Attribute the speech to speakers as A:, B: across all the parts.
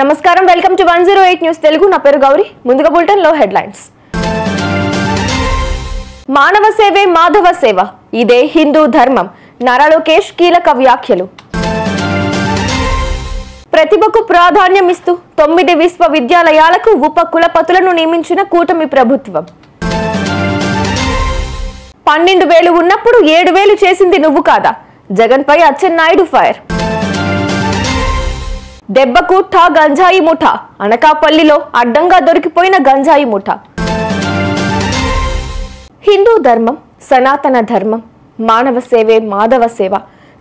A: నమస్కారం, welcome to 108 news Telugu. నా పేరు గౌరీ. ముందుగా బులెటిన్ లో హెడ్లైన్స్. మానవ సేవే మాధవ సేవ, ఇదే హిందూ ధర్మం. నారా లోకేష్ కీలక వ్యాఖ్యలు. ప్రతిభకు ప్రాధాన్యం ఇస్తూ 9 విశ్వవిద్యాలయాలకు ఉప కులపతులను నియమించిన కూటమి ప్రభుత్వం. 12,000 ఉన్నప్పుడు 7,000 చేసింది నువ్వు కాదా? జగన్ పై అచ్చెన్నాయుడు ఫైర్. దెబ్బకు ఠా గంజాయి ముఠా, అనకాపల్లిలో అడ్డంగా దొరికిపోయిన గంజాయి ముఠా. హిందూ ధర్మం సనాతన ధర్మం, మానవ సేవే మాధవ సేవ.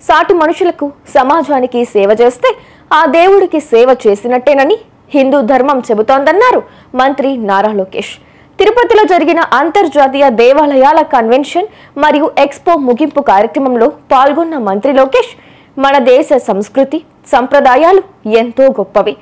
A: సాటి మనుషులకు సమాజానికి సేవ చేస్తే ఆ దేవుడికి సేవ చేసినట్టేనని హిందూ ధర్మం చెబుతోందన్నారు మంత్రి నారా లోకేష్. తిరుపతిలో జరిగిన అంతర్జాతీయ దేవాలయాల కన్వెన్షన్ మరియు ఎక్స్పో ముగింపు కార్యక్రమంలో పాల్గొన్న మంత్రి లోకేష్, మన దేశ సంస్కృతి సంప్రదాయాలు ఎంతో గొప్పవి,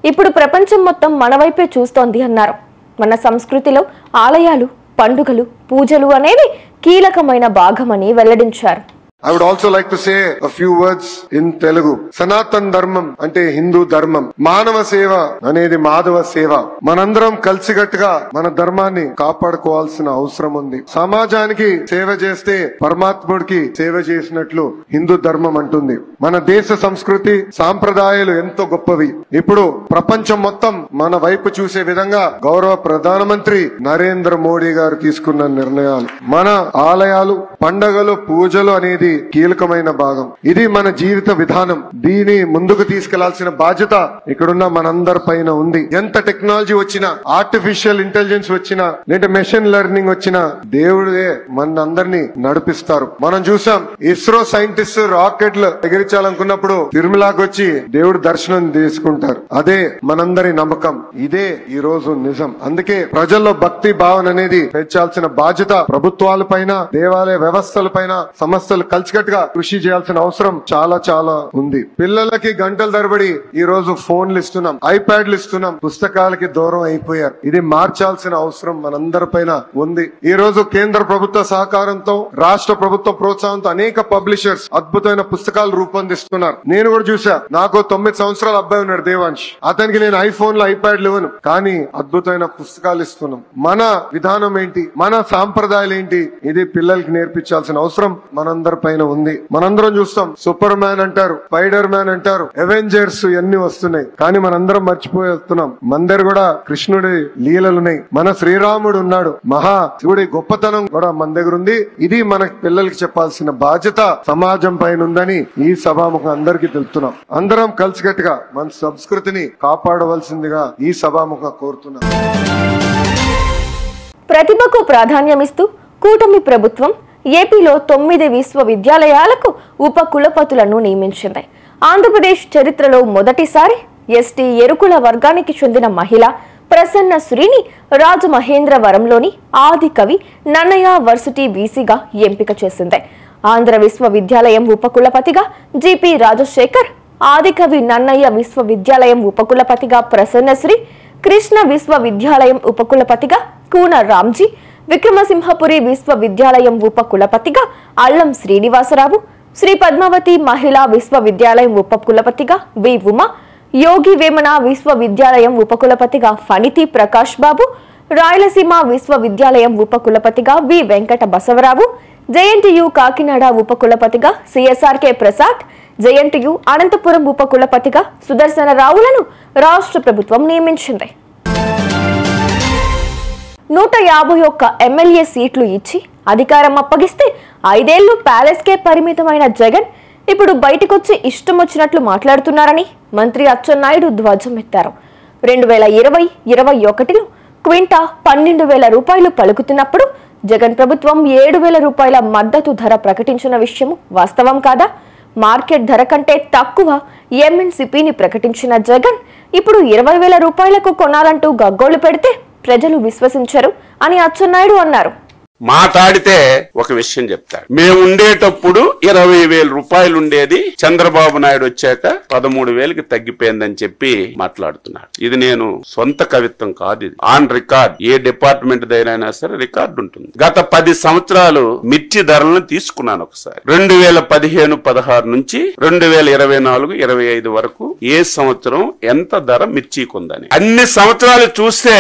A: ఇప్పుడు ప్రపంచం మొత్తం మన వైపే చూస్తోంది అన్నారు. మన సంస్కృతిలో ఆలయాలు, పండుగలు, పూజలు అనేవి కీలకమైన భాగమని వెల్లడించారు.
B: I would also like to say a few words in Telugu. Sanatan Dharmam ante Hindu Dharmam. Manava Seva anedi Madhava Seva. Manandram kalsigatuga mana ధర్మాన్ని కాపాడుకోవాల్సిన అవసరం ఉంది. సమాజానికి సేవ చేస్తే పరమాత్ముడికి సేవ చేసినట్లు హిందూ ధర్మం అంటుంది. మన దేశ సంస్కృతి సాంప్రదాయాలు ఎంతో గొప్పవి, ఇప్పుడు ప్రపంచం మొత్తం మన వైపు చూసే విధంగా గౌరవ ప్రధానమంత్రి నరేంద్ర మోడీ గారు తీసుకున్న నిర్ణయాలు, మన ఆలయాలు, పండగలు, పూజలు అనేది కీలకమైన భాగం. ఇది మన జీవిత విధానం. దీని ముందుకు తీసుకెళ్లాల్సిన బాధ్యత ఇక్కడున్న మనందరి పైన ఉంది. ఎంత టెక్నాలజీ వచ్చినా, ఆర్టిఫిషియల్ ఇంటెలిజెన్స్ వచ్చినా, లేదా మెషిన్ లెర్నింగ్ వచ్చినా దేవుడే మన అందరినీ నడిపిస్తారు. మనం చూసాం, ఇస్రో సైంటిస్ట్ రాకెట్లు ఎగిరించాలనుకున్నప్పుడు తిరుమలకి వచ్చి దేవుడు దర్శనం తీసుకుంటారు. అదే మనందరి నమ్మకం. ఇదే ఈ రోజు నిజం. అందుకే ప్రజల్లో భక్తి భావన అనేది పెంచాల్సిన బాధ్యత ప్రభుత్వాల పైన, దేవాలయ వ్యవస్థల పైన, సంస్థలు కలిసికట్టుగా కృషి చేయాల్సిన అవసరం చాలా చాలా ఉంది. పిల్లలకి గంటల తరబడి ఈ రోజు ఫోన్లు ఇస్తున్నాం, ఐప్యాడ్లు ఇస్తున్నాం, పుస్తకాలకి దూరం అయిపోయారు. ఇది మార్చాల్సిన అవసరం మనందరి పైన ఉంది. ఈ రోజు కేంద్ర ప్రభుత్వ సహకారంతో, రాష్ట్ర ప్రభుత్వ ప్రోత్సాహంతో అనేక పబ్లిషర్స్ అద్భుతమైన పుస్తకాలు రూపొందిస్తున్నారు. నేను కూడా చూసా. నాకు 9 సంవత్సరాల అబ్బాయి ఉన్నాడు, దేవాంశ్. అతనికి నేను ఐఫోన్లు, ఐప్యాడ్లు ఇవ్వను, కానీ అద్భుతమైన పుస్తకాలు ఇస్తున్నాం. మన విధానం ఏంటి, మన సాంప్రదాయాలు ఏంటి, ఇది పిల్లలకి నేర్పించాల్సిన అవసరం మనందరి పైన ఉంది. మనందరం చూస్తాం, సూపర్ మ్యాన్ అంటారు, స్పైడర్ మ్యాన్ అంటారు, అవెంజర్స్ ఇవన్నీ వస్తున్నాయి, కానీ మనందరం మర్చిపోతున్నాం మన దగ్గర కూడా కృష్ణుడి లీలలున్నాయి. మన శ్రీరాముడు ఉన్నాడు, మహా శివుడి గొప్పతనం కూడా మన దగ్గర ఉంది. ఇది మన పిల్లలకి చెప్పాల్సిన బాధ్యత సమాజం పైన ఉందని ఈ సభాముఖం అందరికీ తెలుపుతున్నాం. అందరం కలిసికట్టుగా మన సంస్కృతిని కాపాడవలసిందిగా ఈ సభాముఖం కోరుతున్నాం.
A: ప్రతిభకు ప్రాధాన్యమిస్తూ కూటమి ప్రభుత్వం ఏపీలో 9 విశ్వవిద్యాలయాలకు ఉప కులపతులను నియమించింది. ఆంధ్రప్రదేశ్ చరిత్రలో మొదటిసారి ఎస్టీ ఎరుకుల వర్గానికి చెందిన మహిళ ప్రసన్న శ్రీని రాజమహేంద్రవరంలోని ఆదికవి నన్నయ్య వర్సిటీ వీసీగా ఎంపిక చేసింది. ఆంధ్ర విశ్వవిద్యాలయం ఉపకులపతిగా జిపి రాజశేఖర్, ఆదికవి నన్నయ్య విశ్వవిద్యాలయం ఉపకులపతిగా ప్రసన్నశ్రీ, కృష్ణ విశ్వవిద్యాలయం ఉపకులపతిగా కూన రామ్జీ, విక్రమసింహపురి విశ్వవిద్యాలయం ఉప కులపతిగా అల్లం శ్రీనివాసరావు, శ్రీ పద్మావతి మహిళా విశ్వవిద్యాలయం ఉప కులపతిగా వి ఉమా, యోగి వేమన విశ్వవిద్యాలయం ఉపకులపతిగా ఫణితి ప్రకాష్ బాబు, రాయలసీమ విశ్వవిద్యాలయం ఉప కులపతిగా వి వెంకట బసవరావు, జేఎన్టీయు కాకినాడ ఉప కులపతిగా సిఎస్ఆర్కే ప్రసాద్, జేఎన్టీయు అనంతపురం ఉప కులపతిగా సుదర్శన రావులను రాష్ట్ర ప్రభుత్వం నియమించింది. 151 ఎమ్మెల్యే సీట్లు ఇచ్చి అధికారం అప్పగిస్తే 5 ఏళ్లు ప్యాలెస్కే పరిమితమైన జగన్ ఇప్పుడు బయటకొచ్చి ఇష్టం వచ్చినట్లు మాట్లాడుతున్నారని మంత్రి అచ్చెన్నాయుడు ధ్వజమెత్తారు. 2020-21లో క్వింటా 12,000 రూపాయలు పలుకుతున్నప్పుడు జగన్ ప్రభుత్వం 7,000 రూపాయల మద్దతు ధర ప్రకటించిన విషయం వాస్తవం కాదా? మార్కెట్ ధర కంటే తక్కువ ఎంఎన్సిపిని ప్రకటించిన జగన్ ఇప్పుడు 20,000 రూపాయలకు కొనాలంటూ గగ్గోలు పెడితే ప్రజలు విశ్వసించరు అని అచ్చెన్నాయుడు అన్నారు.
C: మాట్లాడితే ఒక విషయం చెప్తాడు. మేము ఉండేటప్పుడు 20,000 రూపాయలు ఉండేది, చంద్రబాబు నాయుడు వచ్చాక 13,000కి తగ్గిపోయిందని చెప్పి మాట్లాడుతున్నాడు. ఇది నేను సొంత కవిత్వం కాదు, ఇది ఆన్ రికార్డ్. ఏ డిపార్ట్మెంట్ దైనా సరే రికార్డు ఉంటుంది. గత 10 సంవత్సరాలు మిర్చి ధరలను తీసుకున్నాను ఒకసారి. 2015-16 నుంచి 2024-25 వరకు ఏ సంవత్సరం ఎంత ధర మిర్చికి ఉందని అన్ని సంవత్సరాలు చూస్తే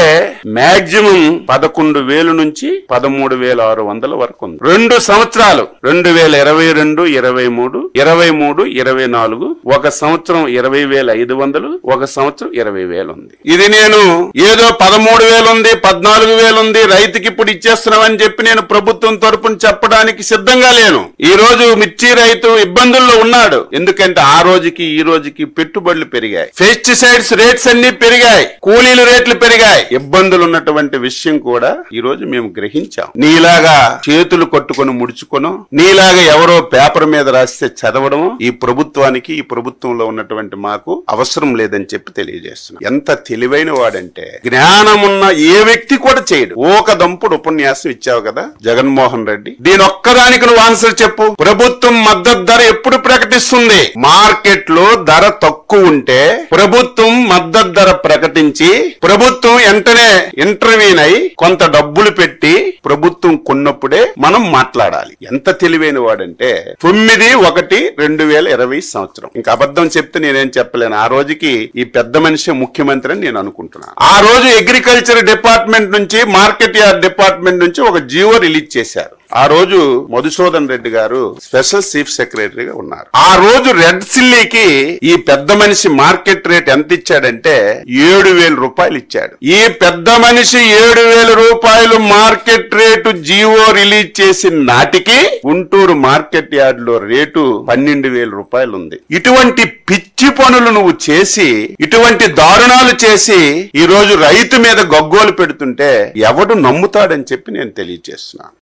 C: మాక్సిమం 11,000 నుంచి 13,600 వరకు ఉంది. 2 సంవత్సరాలు 2022-23, 23-24 ఒక సంవత్సరం 20,500, ఒక సంవత్సరం 20,000 ఉంది. ఇది నేను ఏదో 13,000 ఉంది, 14,000 ఉంది, రైతుకి ఇప్పుడు ఇచ్చేస్తున్నామని చెప్పి నేను ప్రభుత్వం తరపున చెప్పడానికి సిద్ధంగా లేను. ఈ రోజు మిర్చి రైతు ఇబ్బందుల్లో ఉన్నాడు. ఎందుకంటే ఆ రోజుకి ఈ రోజుకి పెట్టుబడులు పెరిగాయి, పెస్టిసైడ్స్ రేట్స్ అన్ని పెరిగాయి, కూలీల రేట్లు పెరిగాయి. ఇబ్బందులు ఉన్నటువంటి విషయం కూడా ఈ రోజు మేము గ్రహించాం. నీలాగా చేతులు కొట్టుకొని ముడుచుకోను, నీలాగా ఎవరో పేపర్ మీద రాస్తే చదవడం ఈ ప్రభుత్వానికి, ఈ ప్రభుత్వంలో ఉన్నటువంటి మాకు అవసరం లేదని చెప్పి తెలియజేస్తున్నాం. ఎంత తెలివైన వాడంటే జ్ఞానమున్న ఏ వ్యక్తి కూడా చేయడు. ఒక దంపుడు ఉపన్యాసం ఇచ్చావు కదా జగన్మోహన్ రెడ్డి, దీని ఒక్కదానికి నువ్వు ఆన్సర్ చెప్పు. ప్రభుత్వం మద్దతు ధర ఎప్పుడు ప్రకటిస్తుంది? మార్కెట్ లో ధర తక్కువ ఉంటే ప్రభుత్వం మద్దతు ధర ప్రకటించి ప్రభుత్వం వెంటనే ఇంటర్వ్యూన్ అయి కొంత డబ్బులు పెట్టి ప్రభుత్వం కొన్నప్పుడే మనం మాట్లాడాలి. ఎంత తెలివైన వాడంటే 9/1/2020 సంవత్సరం. ఇంకా అబద్ధం చెప్తే నేనేం చెప్పలేను. ఆ రోజుకి ఈ పెద్ద మనిషి ముఖ్యమంత్రి అని నేను అనుకుంటున్నాను. ఆ రోజు అగ్రికల్చర్ డిపార్ట్మెంట్ నుంచి, మార్కెట్ యార్డ్ డిపార్ట్మెంట్ నుంచి ఒక జీవో రిలీజ్ చేశారు. ఆ రోజు మధుసూదన్ రెడ్డి గారు స్పెషల్ చీఫ్ సెక్రటరీగా ఉన్నారు. ఆ రోజు రెడ్ సిల్లీకి ఈ పెద్ద మనిషి మార్కెట్ రేట్ ఎంత ఇచ్చాడంటే 7,000 రూపాయలు ఇచ్చాడు. ఈ పెద్ద మనిషి 7,000 రూపాయలు మార్కెట్ రేటు జీవో రిలీజ్ చేసిన నాటికి గుంటూరు మార్కెట్ యార్డ్ లో రేటు 12,000 రూపాయలు ఉంది. ఇటువంటి పిచ్చి పనులు నువ్వు చేసి, ఇటువంటి దారుణాలు చేసి ఈ రోజు రైతు మీద గగ్గోలు పెడుతుంటే ఎవడు నమ్ముతాడని చెప్పి నేను తెలియజేస్తున్నాను.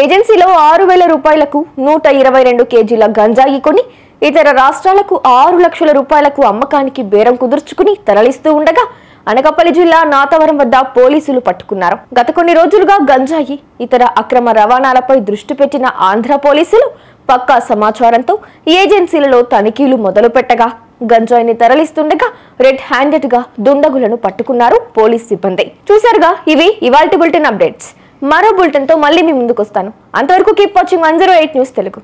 A: ఏజెన్సీలో 6,000 రూపాయలకు 122 కేజీల గంజాయి కొని ఇతర రాష్ట్రాలకు 6 లక్షల రూపాయలకు అమ్మకానికి బేరం కుదుర్చుకుని తరలిస్తూ ఉండగా అనకాపల్లి జిల్లా నాతవరం వద్ద పోలీసులు పట్టుకున్నారు. గత కొన్ని రోజులుగా గంజాయి, ఇతర అక్రమ రవాణాలపై దృష్టి పెట్టిన ఆంధ్ర పోలీసులు పక్కా సమాచారంతో ఏజెన్సీలలో తనిఖీలు మొదలు పెట్టగా గంజాయిని తరలిస్తుండగా రెడ్ హ్యాండెడ్ గా దుండగులను పట్టుకున్నారు పోలీస్ సిబ్బంది. చూశారుగా, ఇవి ఇవాల్టి బులెటిన్ అప్డేట్స్. మరో బులెటిన్ తో మళ్ళీ మీ ముందుకు వస్తాను. అంతవరకు కీప్ వాచింగ్ 108 న్యూస్ తెలుగు.